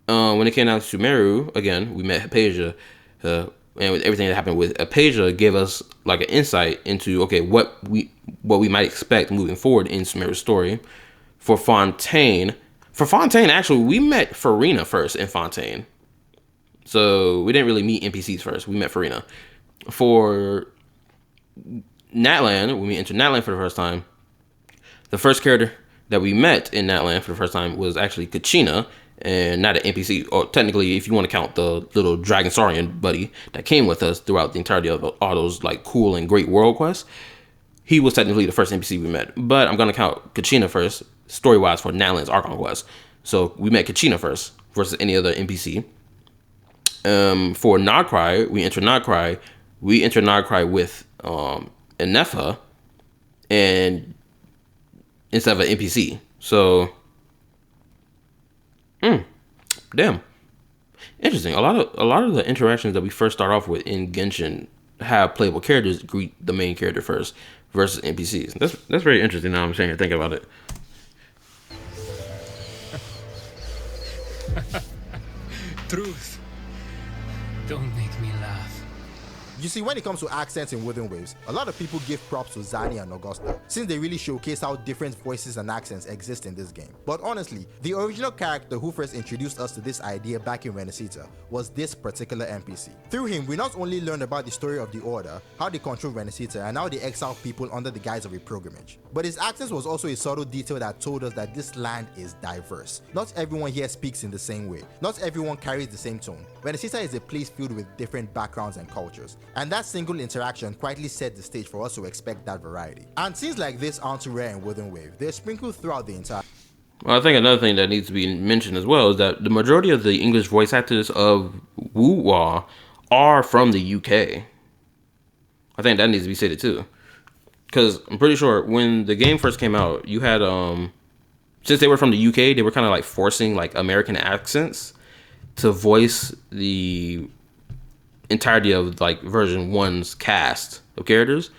When it came down to Sumeru, again, we met Hypatia, and with everything that happened with Hypatia gave us like an insight into, okay, what we might expect moving forward in Sumeru's story. For Fontaine, actually, we met Farina first in Fontaine. So we didn't really meet NPCs first. We met Farina. For Natlan, when we entered Natlan for the first time, the first character that we met in Natlan for the first time was actually Kachina, and not an NPC, or technically, if you want to count the little Dragon Saurian buddy that came with us throughout the entirety of all those like cool and great world quests. He was technically the first NPC we met, but I'm gonna count Kachina first, story-wise, for Natlan's Archon quest. So we met Kachina first versus any other NPC. For Nagcry, we entered Nagcry with Enefa, and instead of an NPC. So, damn, interesting. A lot of the interactions that we first start off with in Genshin have playable characters greet the main character first versus NPCs. That's very interesting. Now I'm saying here, think about it. Truth. Don't make me laugh. You see, when it comes to accents in Wooden Waves, a lot of people give props to Zani and Augusta, since they really showcase how different voices and accents exist in this game. But honestly, the original character who first introduced us to this idea back in Renacita was this particular NPC. Through him, we not only learned about the story of the Order, how they control Renacita, and how they exile people under the guise of a pilgrimage. But his accents was also a subtle detail that told us that this land is diverse. Not everyone here speaks in the same way. Not everyone carries the same tone. Renacita is a place filled with different backgrounds and cultures, and that single interaction quietly set the stage for us to expect that variety. And scenes like this aren't too rare in Wooden Wave. They're sprinkled throughout the entire. Well, I think another thing that needs to be mentioned as well is that the majority of the English voice actors of Wuwa are from the UK. I think that needs to be stated too, because I'm pretty sure when the game first came out, you had since they were from the UK, they were kind of like forcing like American accents to voice the entirety of like version 1's cast of characters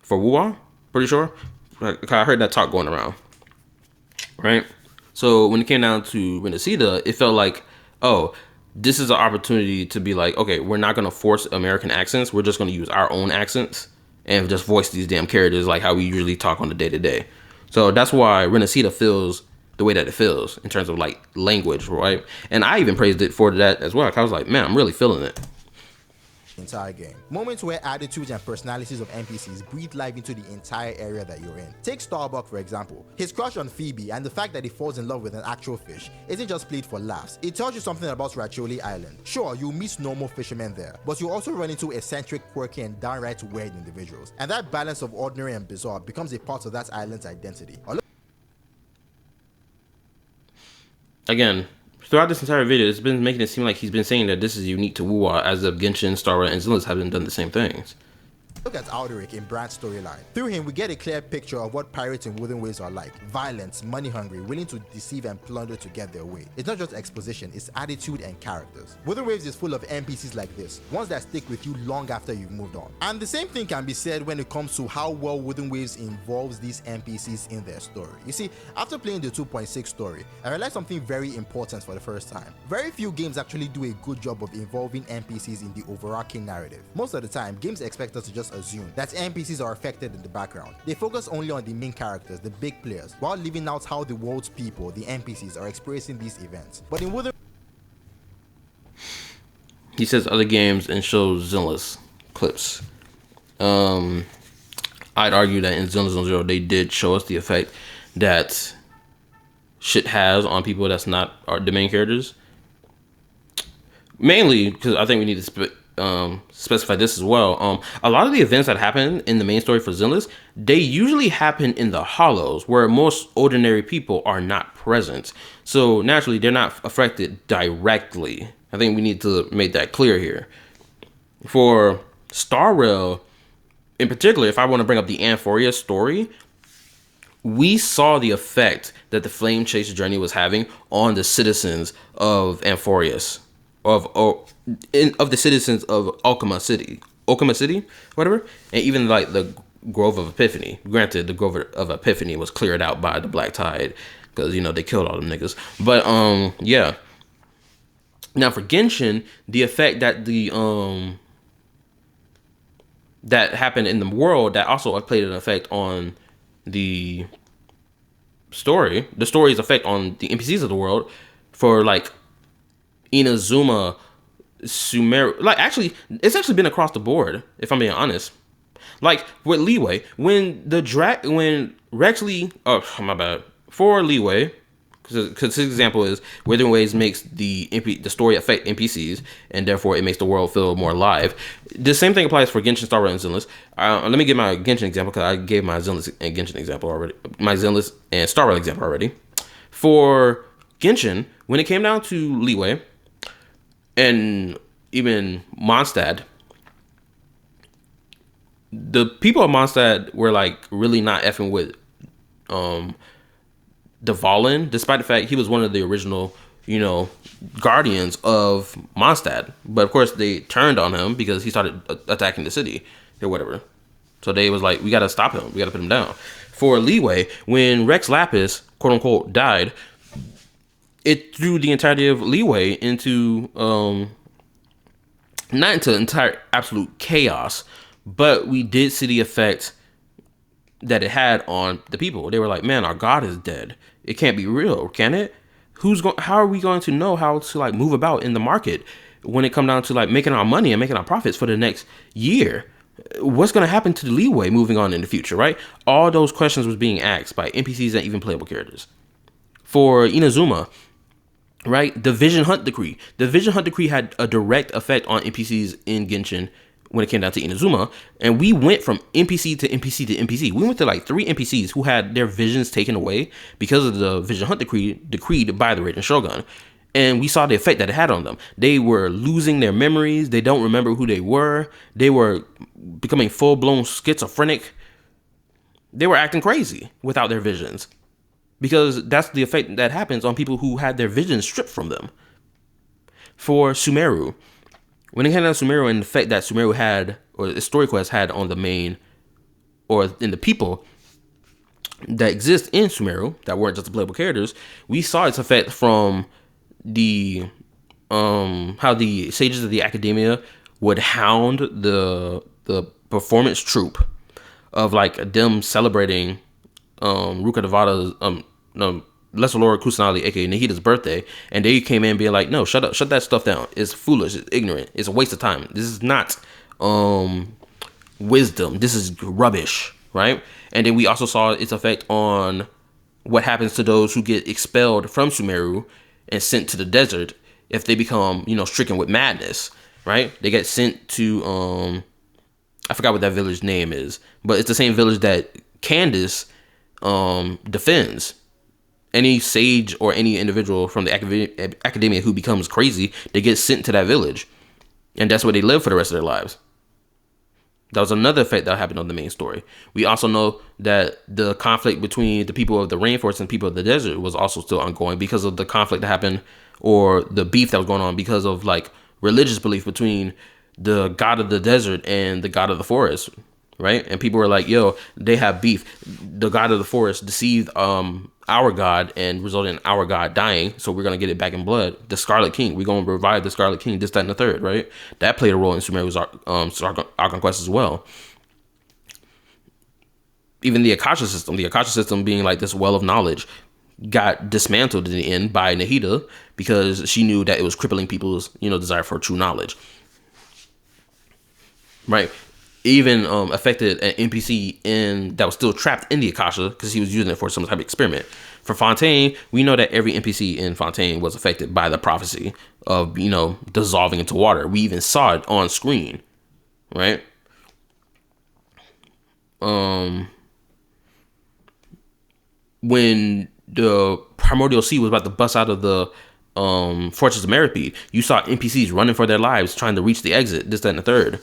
for Wuwa. Pretty sure. I heard that talk going around. Right? So when it came down to Renacita, it felt like, oh, this is an opportunity to be like, okay, we're not going to force American accents. We're just going to use our own accents and just voice these damn characters like how we usually talk on the day-to-day. So that's why Renacita feels the way that it feels in terms of like language, right? And I even praised it for that as well. I was like, man, I'm really feeling it. Entire game. Moments where attitudes and personalities of NPCs breathe life into the entire area that you're in. Take Starbuck for example. His crush on Phoebe and the fact that he falls in love with an actual fish isn't just played for laughs. It tells you something about Racholi Island. Sure, you'll meet normal fishermen there, but you also run into eccentric, quirky, and downright weird individuals. And that balance of ordinary and bizarre becomes a part of that island's identity. Again, throughout this entire video, it's been making it seem like he's been saying that this is unique to Wuwa, as if Genshin, Star Rail, and Zenless haven't done the same things. Look at Alderic in Brand's storyline. Through him, we get a clear picture of what pirates in Wooden Waves are like. Violent, money-hungry, willing to deceive and plunder to get their way. It's not just exposition, it's attitude and characters. Wooden Waves is full of NPCs like this, ones that stick with you long after you've moved on. And the same thing can be said when it comes to how well Wooden Waves involves these NPCs in their story. You see, after playing the 2.6 story, I realized something very important for the first time. Very few games actually do a good job of involving NPCs in the overarching narrative. Most of the time, games expect us to just assume that NPCs are affected in the background. They focus only on the main characters, the big players, while leaving out how the world's people, the NPCs, are experiencing these events. But in Wooden... He says other games and shows Zenless clips. I'd argue that in Zenless Zone Zero, they did show us the effect that shit has on people that's not the main characters. Mainly because I think we need to specify this as well. A lot of the events that happen in the main story for Zenless, they usually happen in the hollows where most ordinary people are not present. So naturally, they're not affected directly. I think we need to make that clear here. For Star Rail, in particular, if I want to bring up the Amphoria story, we saw the effect that the Flame Chase journey was having on the citizens of Amphorius, of the citizens of Okama City, whatever, and even like the Grove of Epiphany. Granted, the Grove of Epiphany was cleared out by the Black Tide because they killed all them niggas. But yeah. Now for Genshin, the effect that that happened in the world that also played an effect on the story's effect on the NPCs of the world for like Inazuma, Sumeru, like it's actually been across the board, if I'm being honest. Like with Leeway, when Rexley, my bad, for Leeway, because his example is Withering Waves makes the story affect NPCs, and therefore it makes the world feel more alive. The same thing applies for Genshin, Star Rail, and Zenless. Let me give my Genshin example because I gave my Zenless and Genshin example already, my Zenless and Star Rail example already. For Genshin, when it came down to Leeway and even Mondstadt, the people of Mondstadt were like really not effing with Dvalin, despite the fact he was one of the original, guardians of Mondstadt. But of course they turned on him because he started attacking the city or whatever. So they was like, we gotta stop him. We gotta put him down. For Leeway, when Rex Lapis, quote unquote, died, it threw the entirety of Leeway into not into entire absolute chaos, but we did see the effect that it had on the people. They were like, man, our God is dead. It can't be real, can it? How are we going to know how to like move about in the market when it come down to like making our money and making our profits for the next year? What's going to happen to the leeway moving on in the future, right? All those questions was being asked by NPCs and even playable characters. For Inazuma, right? The Vision Hunt Decree. The Vision Hunt Decree had a direct effect on NPCs in Genshin when it came down to Inazuma. And we went from NPC to NPC to NPC. We went to like 3 NPCs who had their visions taken away because of the Vision Hunt Decree decreed by the Raiden Shogun. And we saw the effect that it had on them. They were losing their memories. They don't remember who they were. They were becoming full-blown schizophrenic. They were acting crazy without their visions. Because that's the effect that happens on people who had their visions stripped from them. For Sumeru, when it came down to Sumeru and the effect that Sumeru had, or the story quest had on the main, or in the people that exist in Sumeru, that weren't just the playable characters, we saw its effect from the how the sages of the academia would hound the performance troupe of like them celebrating Ruka Devada's Lesser Lord Kusanali, aka Nahida's birthday, and they came in being like, no, shut that stuff down. It's foolish, it's ignorant, it's a waste of time. This is not wisdom. This is rubbish, right? And then we also saw its effect on what happens to those who get expelled from Sumeru and sent to the desert if they become, stricken with madness, right? They get sent to I forgot what that village name is, but it's the same village that Candace defends. Any sage or any individual from the academia who becomes crazy, they get sent to that village, and that's where they live for the rest of their lives. That was another effect that happened on the main story. We also know that the conflict between the people of the rainforest and people of the desert was also still ongoing because of the conflict that happened, or the beef that was going on because of like religious belief between the god of the desert and the god of the forest, right? And people were like, yo, they have beef. The god of the forest deceived our god and resulted in our god dying, so we're gonna get it back in blood. The Scarlet King, we're gonna revive the Scarlet King, this, that, and the third, right? That played a role in Sumeru's Archon Quest as well. Even the Akasha system being like this well of knowledge, got dismantled in the end by Nahida because she knew that it was crippling people's desire for true knowledge, right? Even affected an NPC that was still trapped in the Akasha because he was using it for some type of experiment. For Fontaine, we know that every NPC in Fontaine was affected by the prophecy of, dissolving into water. We even saw it on screen, right? When the Primordial Sea was about to bust out of the Fortress of Meropide, you saw NPCs running for their lives trying to reach the exit, this, that, and the third,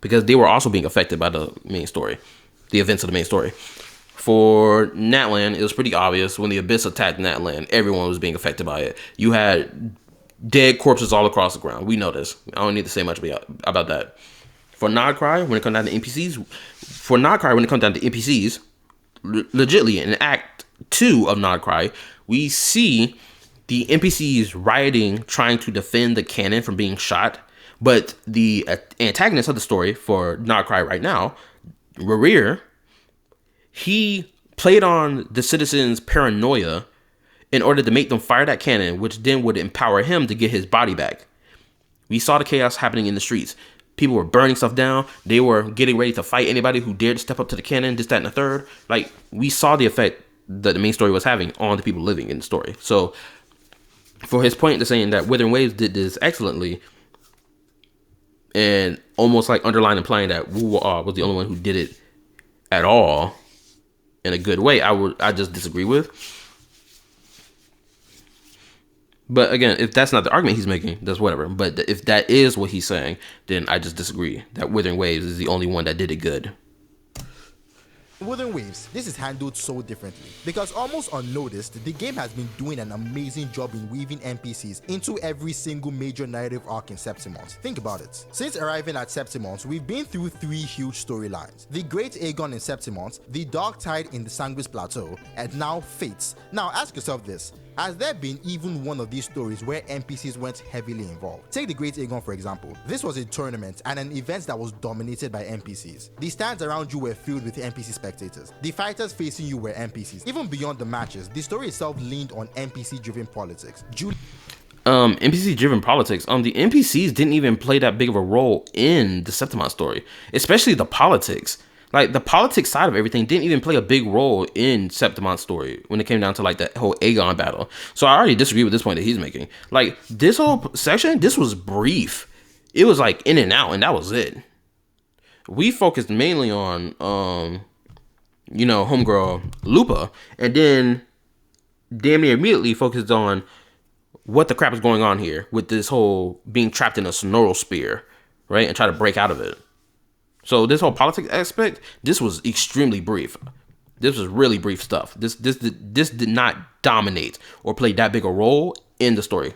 because they were also being affected by the main story, the events of the main story. For Natlan, it was pretty obvious when the Abyss attacked Natlan, everyone was being affected by it. You had dead corpses all across the ground. We know this. I don't need to say much about that. For Nodcry, when it comes down to NPCs, legitly in Act 2 of Nodcry, we see the NPCs rioting, trying to defend the cannon from being shot. But the antagonist of the story for Nodcry right now, Rerir, he played on the citizens' paranoia in order to make them fire that cannon, which then would empower him to get his body back. We saw the chaos happening in the streets. People were burning stuff down. They were getting ready to fight anybody who dared to step up to the cannon, this, that, and the third. Like, we saw the effect that the main story was having on the people living in the story. So, for his point to saying that Withering Waves did this excellently, and almost like underlying implying that Wu was the only one who did it at all in a good way, I just disagree with. But again, if that's not the argument he's making, that's whatever. But if that is what he's saying, then I just disagree. That Withering Waves is the only one that did it good. Withering Waves, this is handled so differently because almost unnoticed, the game has been doing an amazing job in weaving NPCs into every single major narrative arc in Septimons. Think about it. Since arriving at Septimons, we've been through 3 huge storylines: the Great Aegon in Septimons, the Dark Tide in the Sanguis Plateau, and now Fates. Now ask yourself this: Has there been even one of these stories where NPCs weren't heavily involved? Take the Great Aegon for example. This was a tournament and an event that was dominated by NPCs. The stands around you were filled with NPC spectators. The fighters facing you were NPCs. Even beyond the matches, the story itself leaned on NPC-driven politics. NPC-driven politics. The NPCs didn't even play that big of a role in the Septimont story, especially the politics. Like, the politics side of everything didn't even play a big role in Septimont's story when it came down to, like, that whole Aegon battle. So I already disagree with this point that he's making. Like, this whole section, this was brief. It was, like, in and out, and that was it. We focused mainly on, homegirl Lupa, and then damn near immediately focused on what the crap is going on here with this whole being trapped in a sonoral spear, right? And try to break out of it. So this whole politics aspect, this was extremely brief. This was really brief stuff. This did not dominate or play that big a role in the story.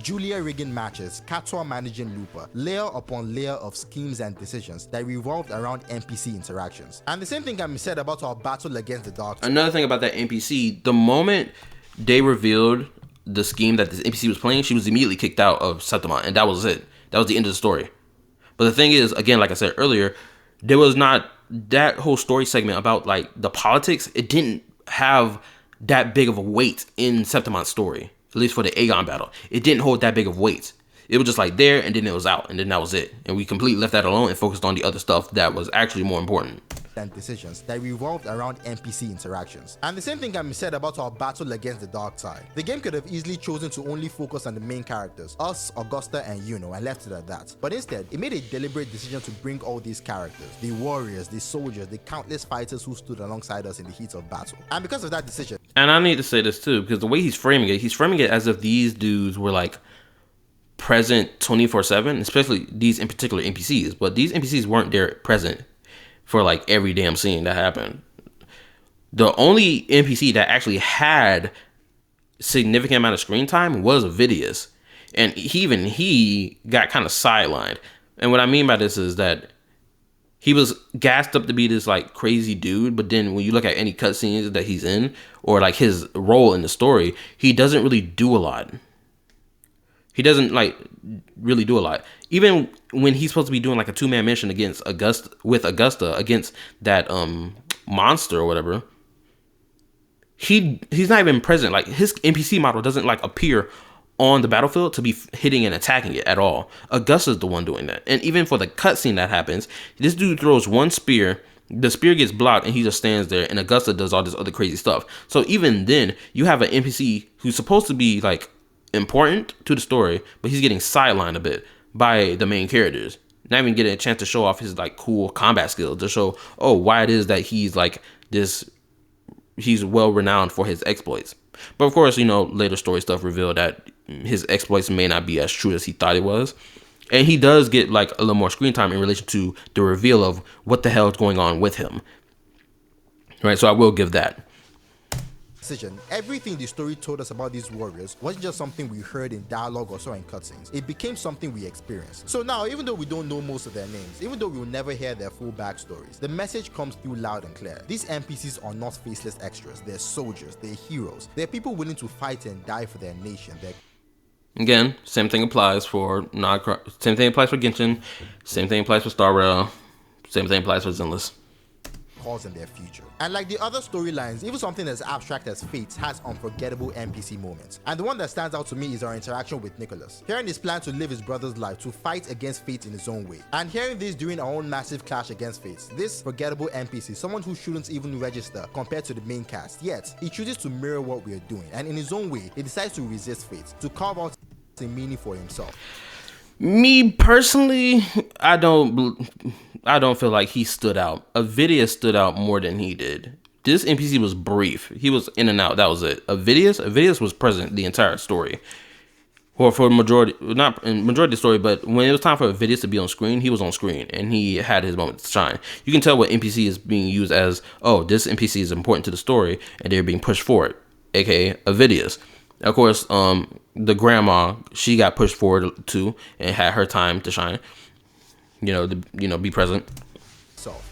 Julia rigging matches, Kator managing Lupa, layer upon layer of schemes and decisions that revolved around NPC interactions. And the same thing can be said about our battle against the Dark. Another thing about that NPC, the moment they revealed the scheme that this NPC was playing, she was immediately kicked out of Septimont, and that was it. That was the end of the story. But the thing is, again, like I said earlier, there was not that whole story segment about like the politics. It didn't have that big of a weight in Septimont's story, at least for the Aegon battle. It didn't hold that big of weight. It was just like there, and then it was out, and then that was it. And we completely left that alone and focused on the other stuff that was actually more important. And decisions that revolved around NPC interactions. And the same thing can be said about our battle against the dark side. The game could have easily chosen to only focus on the main characters, us, Augusta, and Yuno, and left it at that. But instead, it made a deliberate decision to bring all these characters, the warriors, the soldiers, the countless fighters who stood alongside us in the heat of battle. And because of that decision, and I need to say this too, because the way he's framing it as if these dudes were like present 24/7, especially these in particular NPCs, but these NPCs weren't there present for like every damn scene that happened. The only NPC that actually had significant amount of screen time was Vidius, and he got kind of sidelined. And what I mean by this is that he was gassed up to be this like crazy dude, but then when you look at any cutscenes that he's in or like his role in the story, he doesn't really do a lot. He doesn't like really do a lot. Even when he's supposed to be doing like a 2-man mission against Augusta against that monster or whatever, he's not even present. Like his NPC model doesn't like appear on the battlefield to be hitting and attacking it at all. Augusta's the one doing that. And even for the cutscene that happens, this dude throws one spear, the spear gets blocked, and he just stands there, and Augusta does all this other crazy stuff. So even then, you have an NPC who's supposed to be like important to the story, but he's getting sidelined a bit by the main characters, not even getting a chance to show off his like cool combat skills, to show why it is that he's like this, he's well renowned for his exploits. But of course, later story stuff revealed that his exploits may not be as true as he thought it was, and he does get like a little more screen time in relation to the reveal of what the hell is going on with him, right? So I will give that. Everything the story told us about these warriors wasn't just something we heard in dialogue or saw in cutscenes. It became something we experienced. So now, even though we don't know most of their names, even though we will never hear their full backstories, the message comes through loud and clear. These NPCs are not faceless extras. They're soldiers. They're heroes. They're people willing to fight and die for their nation. Again, same thing applies for same thing applies for Genshin. Same thing applies for Star Rail. Same thing applies for Zenless. Cause in their future. And like the other storylines, even something as abstract as Fates has unforgettable NPC moments. And the one that stands out to me is our interaction with Nicholas. Hearing his plan to live his brother's life, to fight against Fate in his own way. And hearing this during our own massive clash against Fate. This forgettable NPC, someone who shouldn't even register compared to the main cast, yet he chooses to mirror what we are doing. And in his own way, he decides to resist Fate, to carve out a meaning for himself. Me personally, I don't feel like he stood out. Avidius stood out more than he did. This NPC was brief. He was in and out. That was it. Avidius was present the entire story. Or for majority of the story, but when it was time for Avidius to be on screen, he was on screen and he had his moment to shine. You can tell what NPC is being used as, this NPC is important to the story and they're being pushed forward, aka Avidius. Of course, the grandma, she got pushed forward too and had her time to shine. Be present.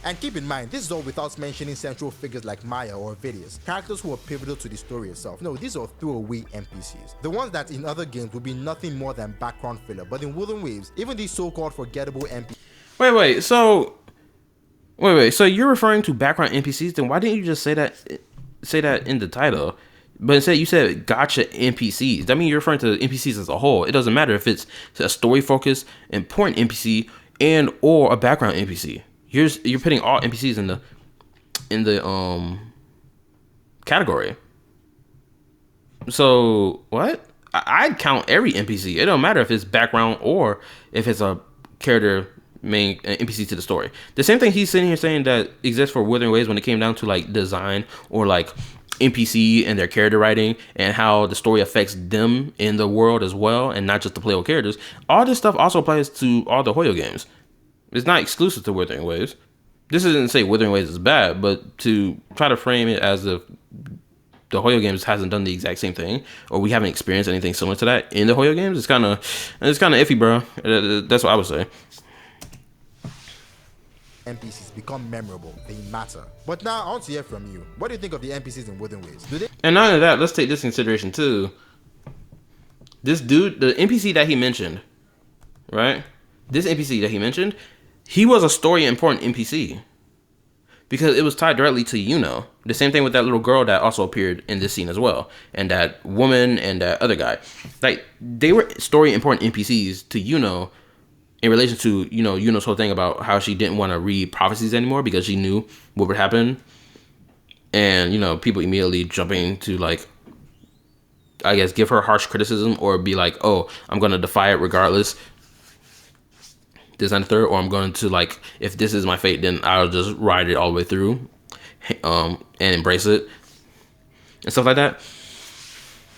And keep in mind, this is all without mentioning central figures like Maya or Vidius, characters who are pivotal to the story itself. No, these are throwaway NPCs. The ones that in other games would be nothing more than background filler, but in Wooden Waves, even these so-called forgettable NPCs. Wait. So you're referring to background NPCs? Then why didn't you just say that in the title? But instead you said gotcha NPCs. That means you're referring to NPCs as a whole. It doesn't matter if it's a story-focused, important NPC and or a background NPC. You're putting all NPCs in the category. So what? I'd count every NPC. It don't matter if it's background or if it's a character main NPC to the story. The same thing he's sitting here saying that exists for Wuthering Waves when it came down to like design or like NPC and their character writing and how the story affects them in the world as well, and not just the playable characters. All this stuff also applies to all the Hoyo games. It's not exclusive to Wuthering Waves. This isn't to say Wuthering Waves is bad, but to try to frame it as if the Hoyo games hasn't done the exact same thing, or we haven't experienced anything similar to that in the Hoyo games, it's kind of iffy, bro. That's what I would say. NPCs become memorable, they matter. But now I want to hear from you. What do you think of the NPCs in Wooden Waves? Do they? And not only that, let's take this into consideration too. This dude, the NPC that he mentioned, right? This NPC that he mentioned, he was a story important NPC because it was tied directly to Yuno. The same thing with that little girl that also appeared in this scene as well, and that woman and that other guy. Like they were story important NPCs to Yuno. In relation to, Yuno's whole thing about how she didn't want to read prophecies anymore because she knew what would happen. And, people immediately jumping to, like, I guess, give her harsh criticism or be like, oh, I'm going to defy it regardless. This and the third. Or I'm going to, like, if this is my fate, then I'll just ride it all the way through and embrace it and stuff like that.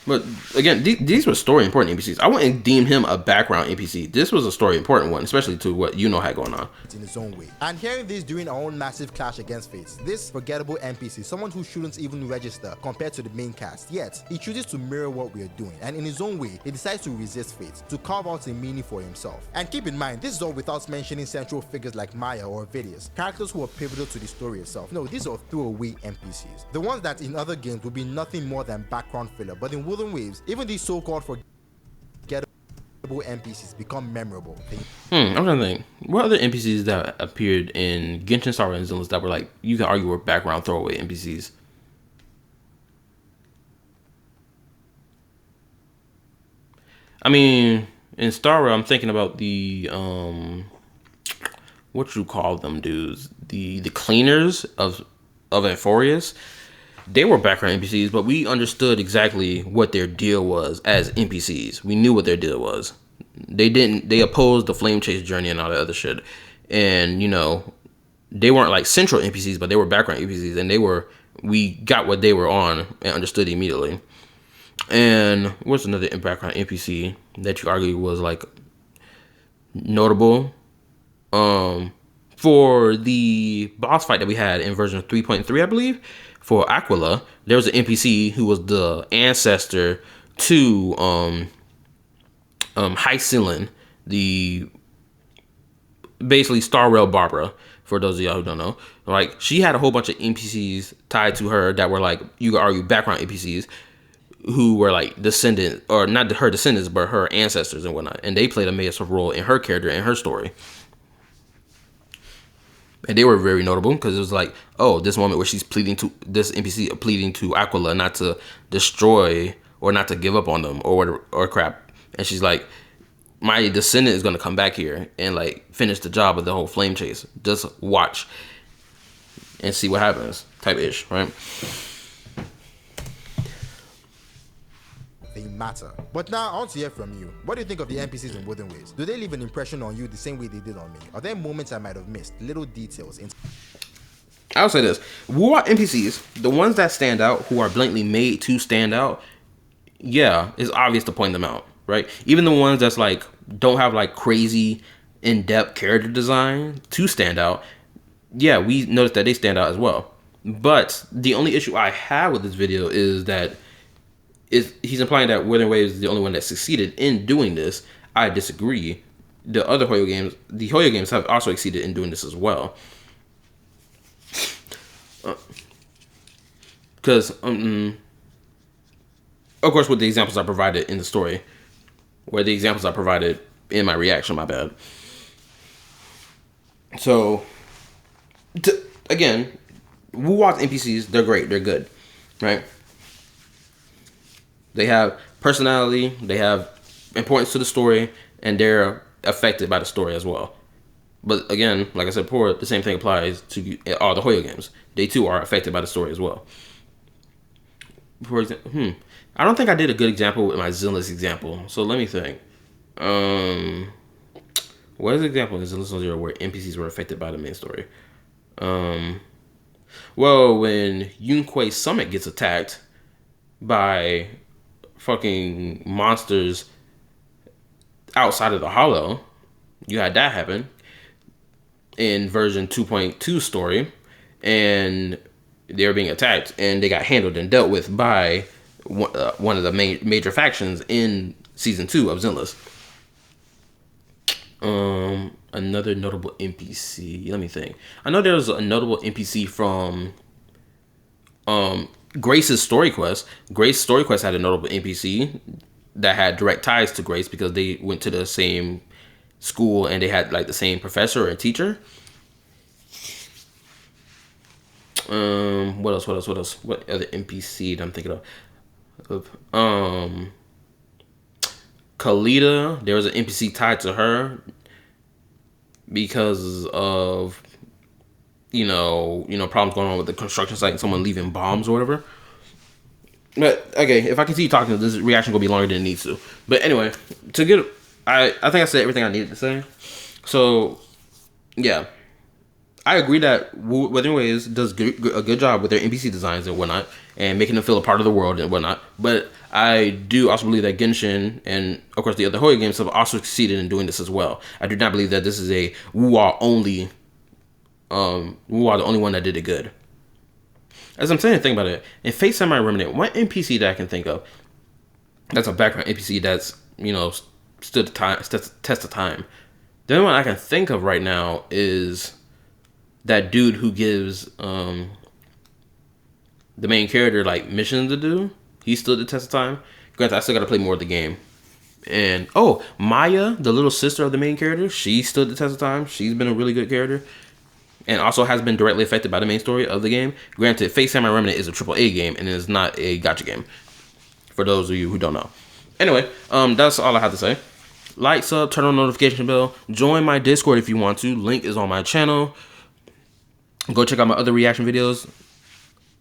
But again, these were story important NPCs. I wouldn't deem him a background NPC. This was a story important one, especially to what had going on. In his own way. And hearing this during our own massive clash against Fates, this forgettable NPC, someone who shouldn't even register compared to the main cast, yet he chooses to mirror what we are doing, and in his own way, he decides to resist Fate, to carve out a meaning for himself. And keep in mind, this is all without mentioning central figures like Maya or Vidius, characters who are pivotal to the story itself. No, these are throwaway NPCs. The ones that in other games would be nothing more than background filler, but in Wooden Waves, even these so-called forgettable NPCs become memorable. I'm trying to think. What other NPCs that appeared in Genshin Star Rail and Zenless that were like, you can argue were background throwaway NPCs? I mean, in Star Rail, I'm thinking about the what you call them dudes, the cleaners of Euphorius. They were background NPCs, but we understood exactly what their deal was as NPCs. We knew what their deal was. They opposed the flame chase journey and all that other shit. And, they weren't like central NPCs, but they were background NPCs, and we got what they were on and understood immediately. And what's another background NPC that you argue was like notable? For the boss fight that we had in version 3.3, I believe, for Aquila, there was an NPC who was the ancestor to Hycelin, the basically Star Rail Barbara, for those of y'all who don't know. Like, she had a whole bunch of NPCs tied to her that were like, you could argue, background NPCs who were like descendants, or not her descendants, but her ancestors and whatnot. And they played a major role in her character and her story. And they were very notable because it was like, oh, this moment where she's this NPC pleading to Aquila not to destroy or not to give up on them or crap. And she's like, my descendant is going to come back here and like finish the job of the whole flame chase. Just watch and see what happens type ish, right? They matter. But now I want to hear from you. What do you think of the NPCs in Wooden Waves? Do they leave an impression on you the same way they did on me? Are there moments I might have missed? Little details. I'll say this. Who are NPCs? The ones that stand out, who are blatantly made to stand out, yeah, it's obvious to point them out, right? Even the ones that's like, don't have like crazy in-depth character design to stand out, yeah, we noticed that they stand out as well. But the only issue I have with this video is that he's implying that Wuthering Waves is the only one that succeeded in doing this. I disagree. The Hoyo games have also succeeded in doing this as well. because of course, with the examples I provided in the story, where the examples I provided in my reaction, my bad. So, again, Wu-Wa's NPCs, they're great, they're good, right? They have personality, they have importance to the story, and they're affected by the story as well. But again, like I said before, the same thing applies to all the Hoyo games. They too are affected by the story as well. For example, I don't think I did a good example with my Zenless example. So let me think. What is the example in Zenless Zero where NPCs were affected by the main story? Well, when Yunquei Summit gets attacked by fucking monsters outside of the Hollow, you had that happen in version 2.2 story, and they were being attacked, and they got handled and dealt with by one of the major factions in season 2 of Zenless. Another notable NPC. Let me think. I know there's a notable NPC from Grace's story quest. Grace's story quest had a notable NPC that had direct ties to Grace because they went to the same school and they had like the same professor and teacher. What else? What other NPC that I'm thinking of? Kalita, there was an NPC tied to her because of problems going on with the construction site and someone leaving bombs or whatever. But okay, if I continue talking, this reaction gonna be longer than it needs to. But anyway, I think I said everything I needed to say. So yeah, I agree that Wuthering Waves does a good job with their NPC designs and whatnot, and making them feel a part of the world and whatnot. But I do also believe that Genshin and, of course, the other Hoyo games have also succeeded in doing this as well. I do not believe that this is a Wu-Wa only, Wu-Wa the only one that did it good. As I'm saying, think about it. In Fate Samurai Remnant, one NPC that I can think of that's a background NPC that's, stood the test of time. The only one I can think of right now is that dude who gives the main character like missions to do. He stood the test of time. Granted, I still got to play more of the game. And Maya, the little sister of the main character, she stood the test of time. She's been a really good character, and also has been directly affected by the main story of the game. Granted, Fate Samurai Remnant is a AAA game and it is not a gacha game, for those of you who don't know. Anyway, that's all I have to say. Like, sub, turn on the notification bell, join my Discord if you want to. Link is on my channel. Go check out my other reaction videos.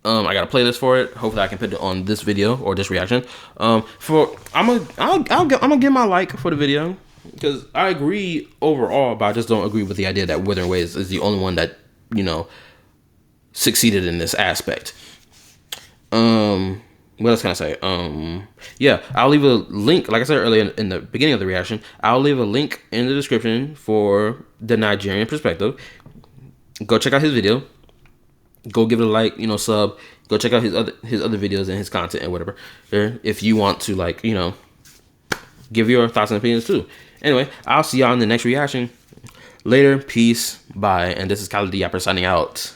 I got a playlist for it. Hopefully, I can put it on this video or this reaction. I'm gonna give my like for the video because I agree overall, but I just don't agree with the idea that Wuthering Waves is the only one that succeeded in this aspect. What else can I say? Yeah, I'll leave a link. Like I said earlier in the beginning of the reaction, I'll leave a link in the description for the Nigerian perspective. Go check out his video. Go give it a like, sub. Go check out his other videos and his content and whatever. If you want to give your thoughts and opinions too. Anyway, I'll see y'all in the next reaction. Later, peace, bye, and this is KallaTheYapper signing out.